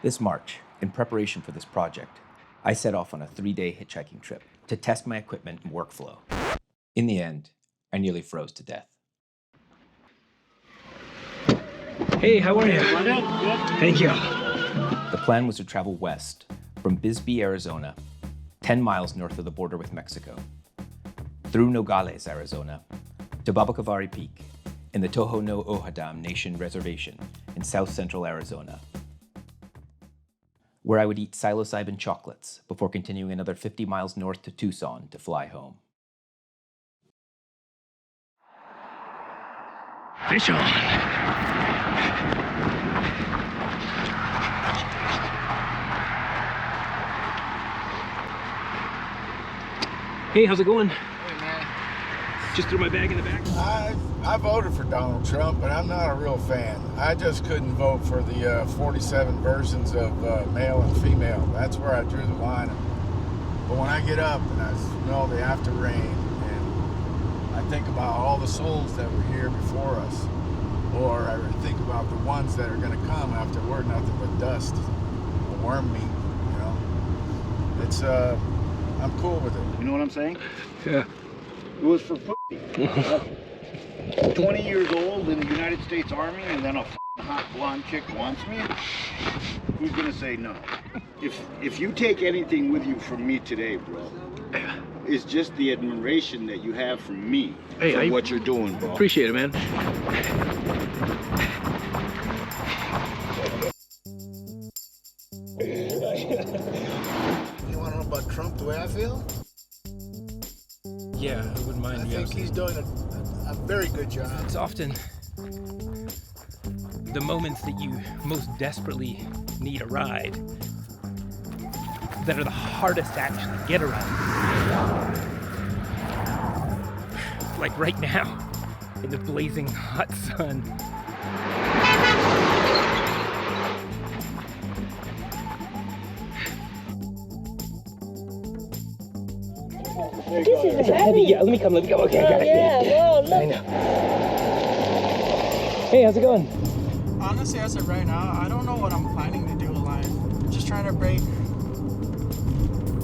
This March, in preparation for this project, I set off on a 3-day hitchhiking trip to test my equipment and workflow. In the end, I nearly froze to death. Hey, how are you? Good. Thank you. The plan was to travel west from Bisbee, Arizona, 10 miles north of the border with Mexico, through Nogales, Arizona, to Babacavari Peak in the Tohono O'odham Nation Reservation in south central Arizona, where I would eat psilocybin chocolates before continuing another 50 miles north to Tucson to fly home. Fish on. Hey, how's it going? Hey, man. Just threw my bag in the back. I voted for Donald Trump, but I'm not a real fan. I just couldn't vote for the 47 versions of male and female. That's where I drew the line. But when I get up and I smell the after rain, and I think about all the souls that were here before us, or I think about the ones that are going to come after we're nothing but dust, worm meat, you know. It's I'm cool with it. You know what I'm saying? Yeah. It was for 20 years old in the United States Army, and then a hot blonde chick wants me. Who's gonna say no? If you take anything with you from me today, bro, it's just the admiration that you have from me for what you're doing, bro. Appreciate it, man. You want to know about Trump the way I feel? Yeah, I wouldn't mind. I think he's doing a very good job. It's often the moments that you most desperately need a ride that are the hardest to actually get a ride. Like right now, in the blazing hot sun. This is heavy. Yeah, let me come. Okay, I got it. Yeah, whoa, look. I know. Hey, how's it going? Honestly, as of right now, I don't know what I'm planning to do in life. I'm just trying to break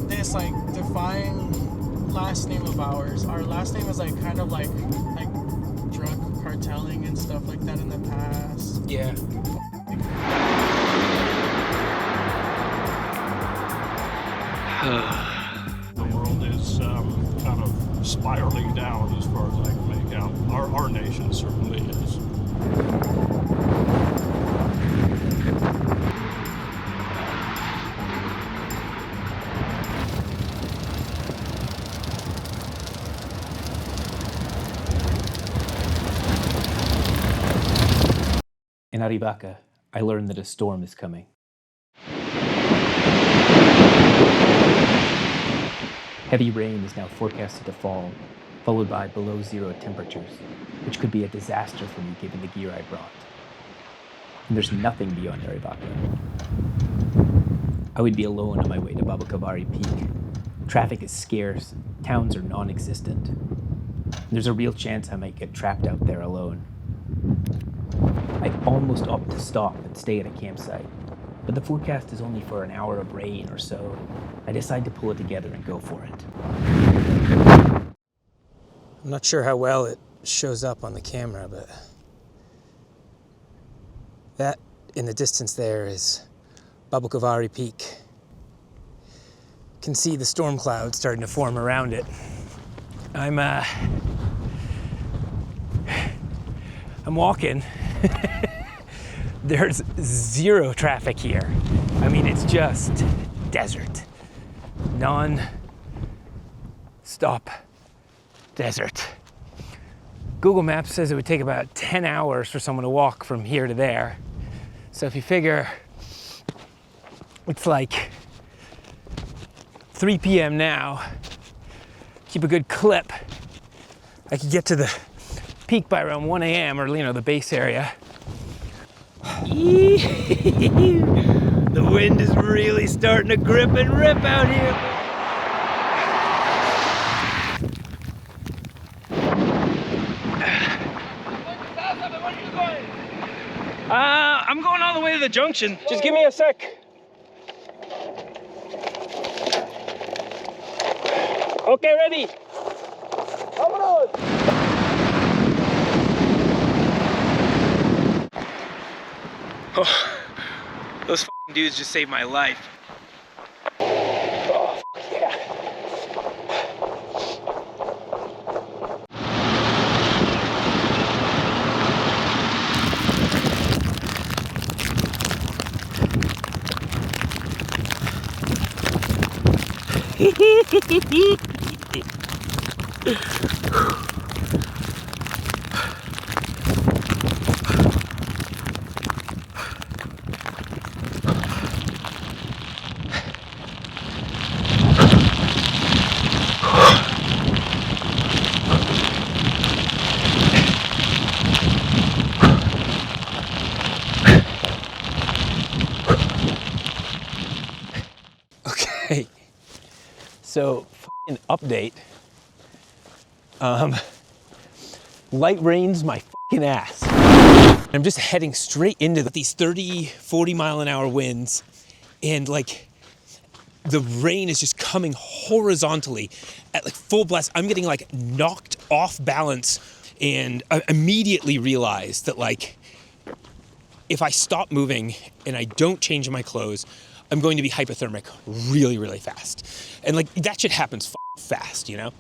this like defying last name of ours. Our last name is like kind of like drug cartelling and stuff like that in the past. Yeah. The world is kind of spiraling down as far as I can make out. Our nation certainly is. In Arivaca, I learned that a storm is coming. Heavy rain is now forecasted to fall, followed by below zero temperatures, which could be a disaster for me given the gear I brought. And there's nothing beyond Arivaca. I would be alone on my way to Babacavari Peak. Traffic is scarce, towns are non-existent. There's a real chance I might get trapped out there alone. I almost opt to stop and stay at a campsite, but the forecast is only for an hour of rain or so. I decide to pull it together and go for it. I'm not sure how well it shows up on the camera, but that in the distance there is Babacavari Peak. You can see the storm clouds starting to form around it. I'm walking. There's zero traffic here. I mean, it's just desert. Non-stop desert. Google Maps says it would take about 10 hours for someone to walk from here to there. So if you figure it's like 3 p.m. now, keep a good clip, I could get to the peak by around 1 a.m. or, the base area. The wind is really starting to grip and rip out here. I'm going all the way to the junction. Just give me a sec. Okay, ready? Oh, those fucking dudes just saved my life. Oh, yeah. Okay, so fucking update. Light rain's my fucking ass. I'm just heading straight into these 30, 40 mile an hour winds, and like the rain is just coming horizontally at like full blast. I'm getting like knocked off balance, and I immediately realized that like if I stop moving and I don't change my clothes, I'm going to be hypothermic really, really fast. And like that shit happens fast, you know?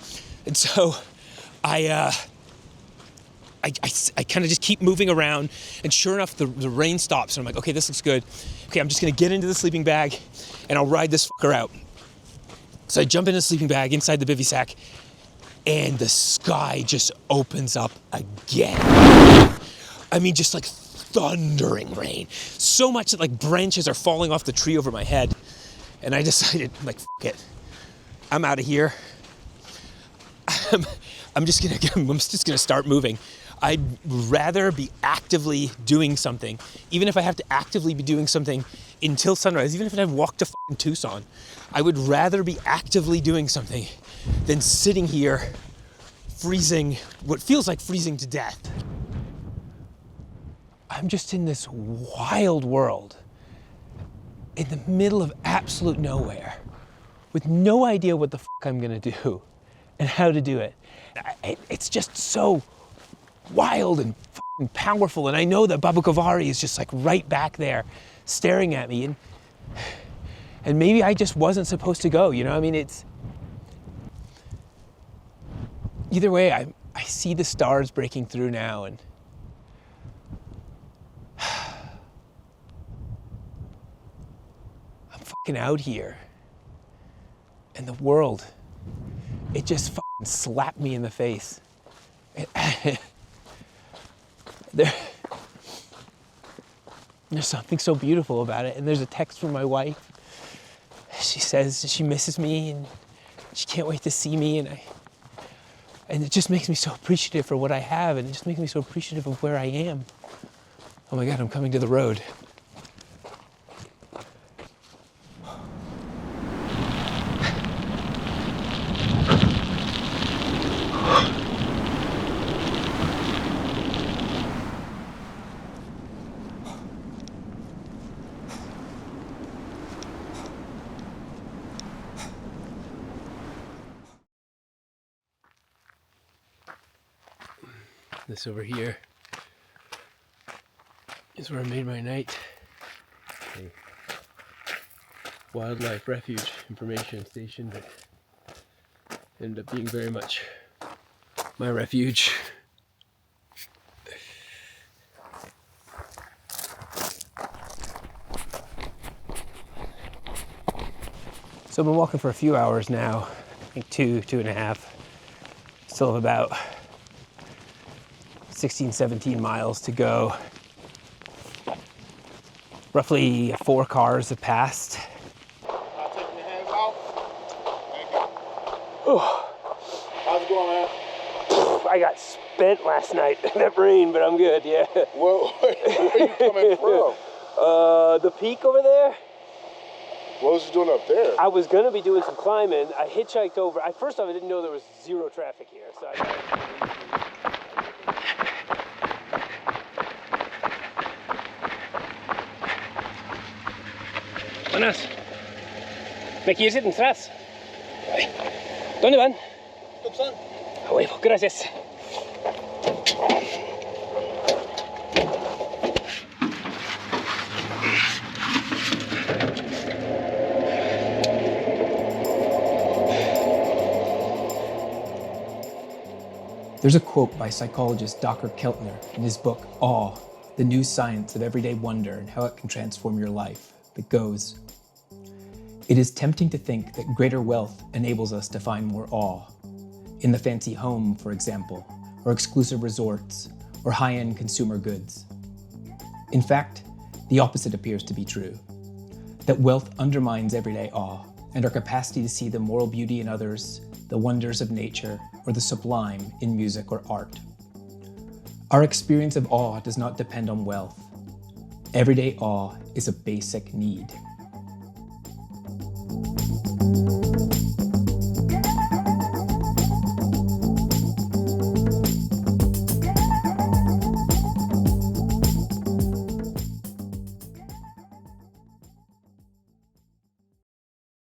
And so I kind of just keep moving around, and sure enough, the rain stops, and I'm like, okay, this looks good. Okay, I'm just gonna get into the sleeping bag, and I'll ride this fucker out. So I jump in the sleeping bag inside the bivy sack, and the sky just opens up again. I mean, just like thundering rain. So much that like branches are falling off the tree over my head. And I decided, like, fuck it. I'm out of here. I'm just gonna start moving. I'd rather be actively doing something, even if I have to actively be doing something until sunrise, even if I have to walk to fucking Tucson. I would rather be actively doing something than sitting here freezing, what feels like freezing to death. I'm just in this wild world in the middle of absolute nowhere with no idea what the fuck I'm gonna do and how to do it. It's just so wild and fucking powerful, and I know that Baba Kavari is just like right back there staring at me, and maybe I just wasn't supposed to go, you know? I mean, it's either way, I see the stars breaking through now, and I'm fucking out here, and the world, it just fucking slapped me in the face. There's something so beautiful about it, and there's a text from my wife. She says she misses me and she can't wait to see me, and it just makes me so appreciative for what I have, and it just makes me so appreciative of where I am. Oh my God, I'm coming to the road. This over here is where I made my night. A wildlife refuge information station that ended up being very much my refuge. So I've been walking for a few hours now, I think two and a half. Still have about 16, 17 miles to go. Roughly 4 cars have passed. I'll take your hands out. Thank you. Oh, How's it going, man? I got spent last night in that rain, but I'm good, yeah. Well, where are you coming from? The peak over there. What was you doing up there? I was gonna be doing some climbing. I hitchhiked over. First off, I didn't know there was zero traffic here, so Buenas. ¿Me quieres ir atrás? ¿Dónde van? A huevo, gracias. There's a quote by psychologist Dr. Keltner in his book, Awe, The New Science of Everyday Wonder and How It Can Transform Your Life, that goes, "It is tempting to think that greater wealth enables us to find more awe. In the fancy home, for example, or exclusive resorts, or high-end consumer goods. In fact, the opposite appears to be true, that wealth undermines everyday awe and our capacity to see the moral beauty in others, the wonders of nature, or the sublime in music or art. Our experience of awe does not depend on wealth. Everyday awe is a basic need."